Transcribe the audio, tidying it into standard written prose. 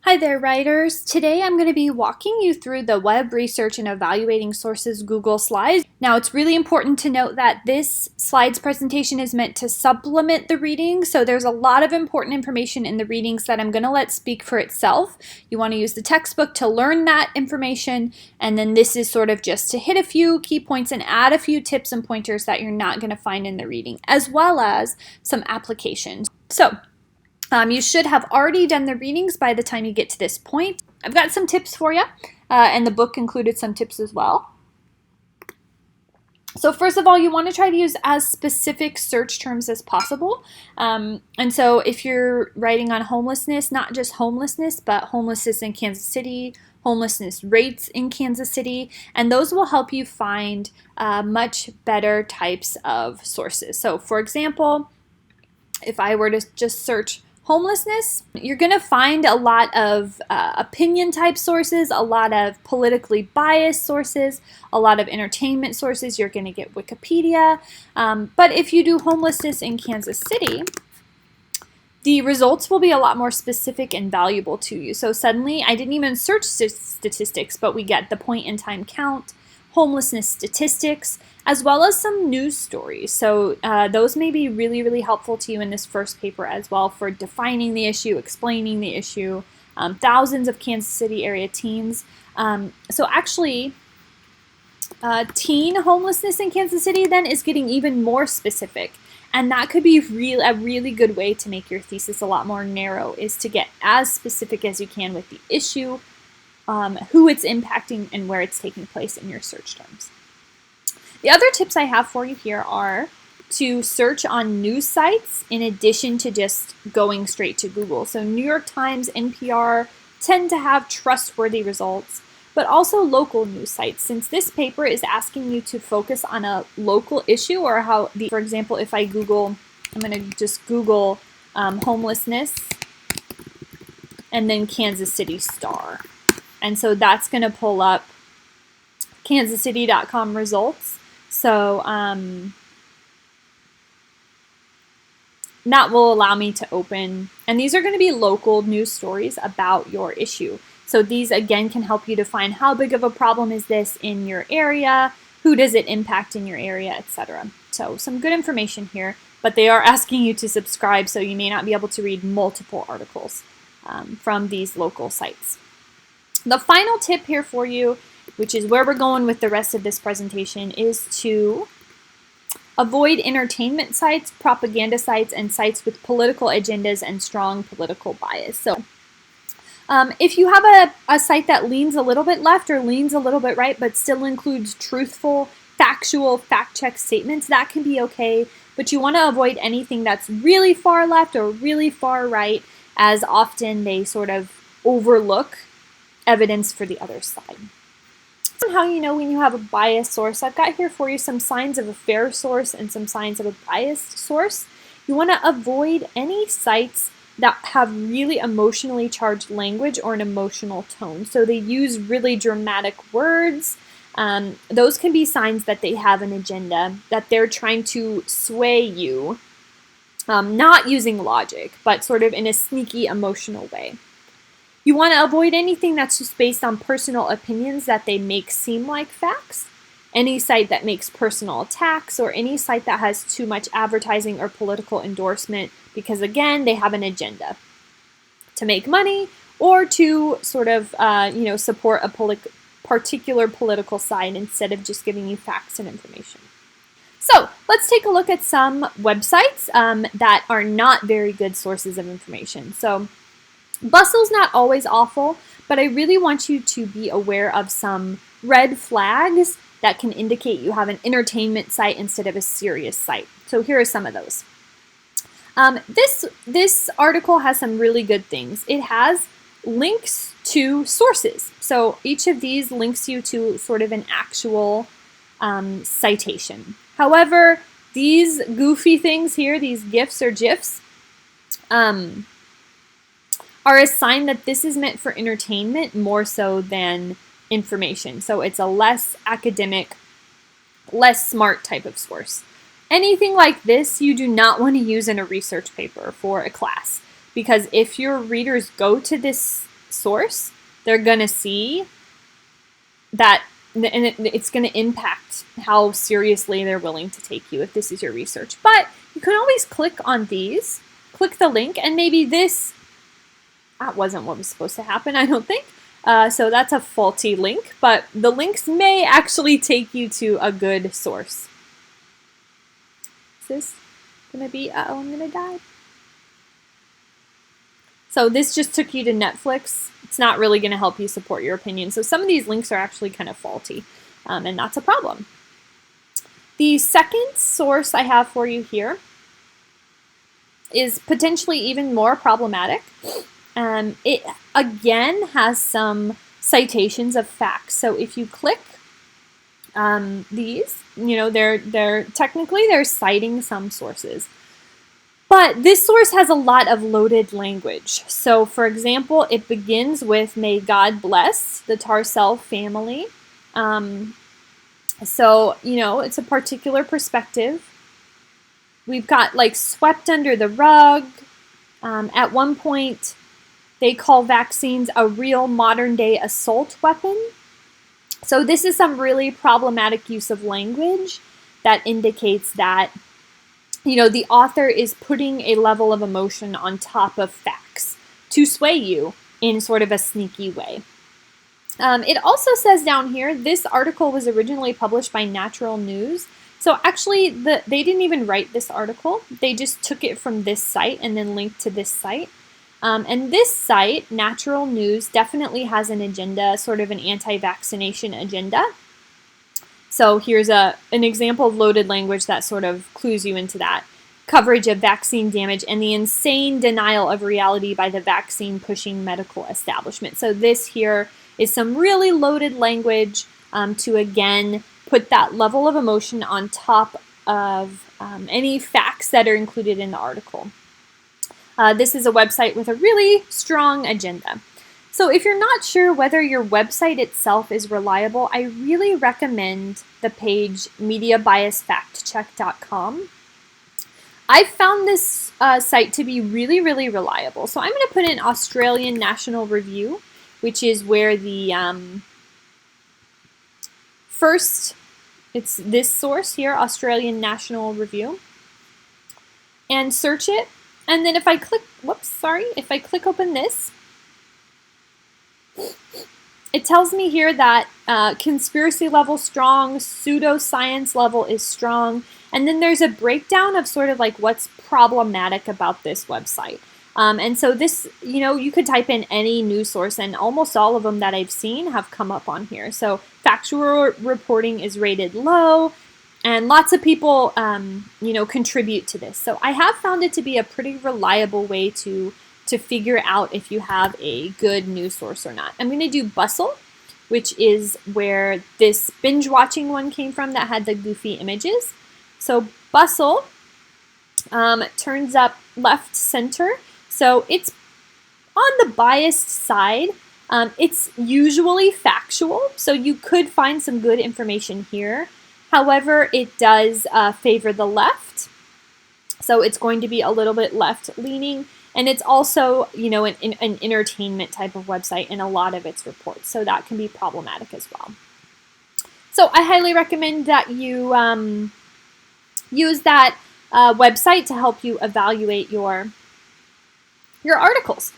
Hi there, writers. Today I'm going to be walking you through the Web Research and Evaluating Sources Google Slides. Now, it's really important to note that this slides presentation is meant to supplement the reading, so there's a lot of important information in the readings that I'm going to let speak for itself. You want to use the textbook to learn that information, and then this is sort of just to hit a few key points and add a few tips and pointers that you're not going to find in the reading, as well as some applications. You should have already done the readings by the time you get to this point. I've got some tips for you, and the book included some tips as well. So first of all, you want to try to use as specific search terms as possible. And so if you're writing on homelessness, not just homelessness, but homelessness in Kansas City, homelessness rates in Kansas City, and those will help you find much better types of sources. So for example, if I were to just search homelessness, you're going to find a lot of opinion type sources, a lot of politically biased sources, a lot of entertainment sources. You're going to get Wikipedia. But if you do homelessness in Kansas City, the results will be a lot more specific and valuable to you. So suddenly, I didn't even search statistics, but we get the point in time count, homelessness statistics, as well as some news stories. So those may be really, really helpful to you in this first paper as well for defining the issue, explaining the issue. Thousands of Kansas City area teens. So actually, teen homelessness in Kansas City then is getting even more specific. And that could be a really good way to make your thesis a lot more narrow, is to get as specific as you can with the issue, who it's impacting, and where it's taking place in your search terms. The other tips I have for you here are to search on news sites in addition to just going straight to Google. So New York Times, NPR tend to have trustworthy results, but also local news sites. Since this paper is asking you to focus on a local issue, or for example, if I Google, I'm going to just Google homelessness and then Kansas City Star. And so that's going to pull up kansascity.com results. So that will allow me to open, and these are going to be local news stories about your issue. So these again can help you define how big of a problem is this in your area, who does it impact in your area, etc. So some good information here, but they are asking you to subscribe, so you may not be able to read multiple articles from these local sites. The final tip here for you, which is where we're going with the rest of this presentation, is to avoid entertainment sites, propaganda sites, and sites with political agendas and strong political bias. So if you have a site that leans a little bit left or leans a little bit right, but still includes truthful, factual, fact-check statements, that can be okay, but you want to avoid anything that's really far left or really far right, as often they sort of overlook evidence for the other side. How you know when you have a biased source, I've got here for you some signs of a fair source and some signs of a biased source. You want to avoid any sites that have really emotionally charged language or an emotional tone. So they use really dramatic words. Those can be signs that they have an agenda, that they're trying to sway you, not using logic, but sort of in a sneaky emotional way. You want to avoid anything that's just based on personal opinions that they make seem like facts. Any site that makes personal attacks, or any site that has too much advertising or political endorsement, because again, they have an agenda to make money or to sort of support a particular political side instead of just giving you facts and information. So let's take a look at some websites that are not very good sources of information. So Bustle's not always awful, but I really want you to be aware of some red flags that can indicate you have an entertainment site instead of a serious site. So here are some of those. This article has some really good things. It has links to sources. So each of these links you to sort of an actual citation. However, these goofy things here, these GIFs or GIFs, are a sign that this is meant for entertainment more so than information. So it's a less academic, less smart type of source. Anything like this you do not want to use in a research paper for a class, because if your readers go to this source, they're going to see that, and it's going to impact how seriously they're willing to take you if this is your research. But you can always click on these, click the link, and maybe that wasn't what was supposed to happen, I don't think. So that's a faulty link, but the links may actually take you to a good source. Is this going to be, uh-oh, I'm going to die. So this just took you to Netflix. It's not really going to help you support your opinion. So some of these links are actually kind of faulty, and that's a problem. The second source I have for you here is potentially even more problematic. It again has some citations of facts. So if you click these, they're citing some sources. But this source has a lot of loaded language. So for example, it begins with "May God bless the Tarsell family." So, it's a particular perspective. We've got like "swept under the rug." At one point, they call vaccines a real modern day assault weapon. So this is some really problematic use of language that indicates that, the author is putting a level of emotion on top of facts to sway you in sort of a sneaky way. It also says down here, this article was originally published by Natural News. So actually, they didn't even write this article. They just took it from this site and then linked to this site. And this site, Natural News, definitely has an agenda, sort of an anti-vaccination agenda. So here's an example of loaded language that sort of clues you into that. Coverage of vaccine damage and the insane denial of reality by the vaccine-pushing medical establishment. So this here is some really loaded language to, again, put that level of emotion on top of any facts that are included in the article. This is a website with a really strong agenda. So if you're not sure whether your website itself is reliable, I really recommend the page mediabiasfactcheck.com. I've found this site to be really, really reliable. So I'm going to put in Australian National Review, which is where the first, it's this source here, Australian National Review, and search it. And then if I click, if I click open this, it tells me here that conspiracy level strong, pseudoscience level is strong, and then there's a breakdown of sort of like what's problematic about this website. And so this, you could type in any news source, and almost all of them that I've seen have come up on here. So factual reporting is rated low, and lots of people, contribute to this. So I have found it to be a pretty reliable way to figure out if you have a good news source or not. I'm going to do Bustle, which is where this binge watching one came from that had the goofy images. So Bustle turns up left center. So it's on the biased side. It's usually factual, so you could find some good information here. However, it does favor the left. So it's going to be a little bit left leaning. And it's also, an entertainment type of website in a lot of its reports. So that can be problematic as well. So I highly recommend that you use that website to help you evaluate your articles.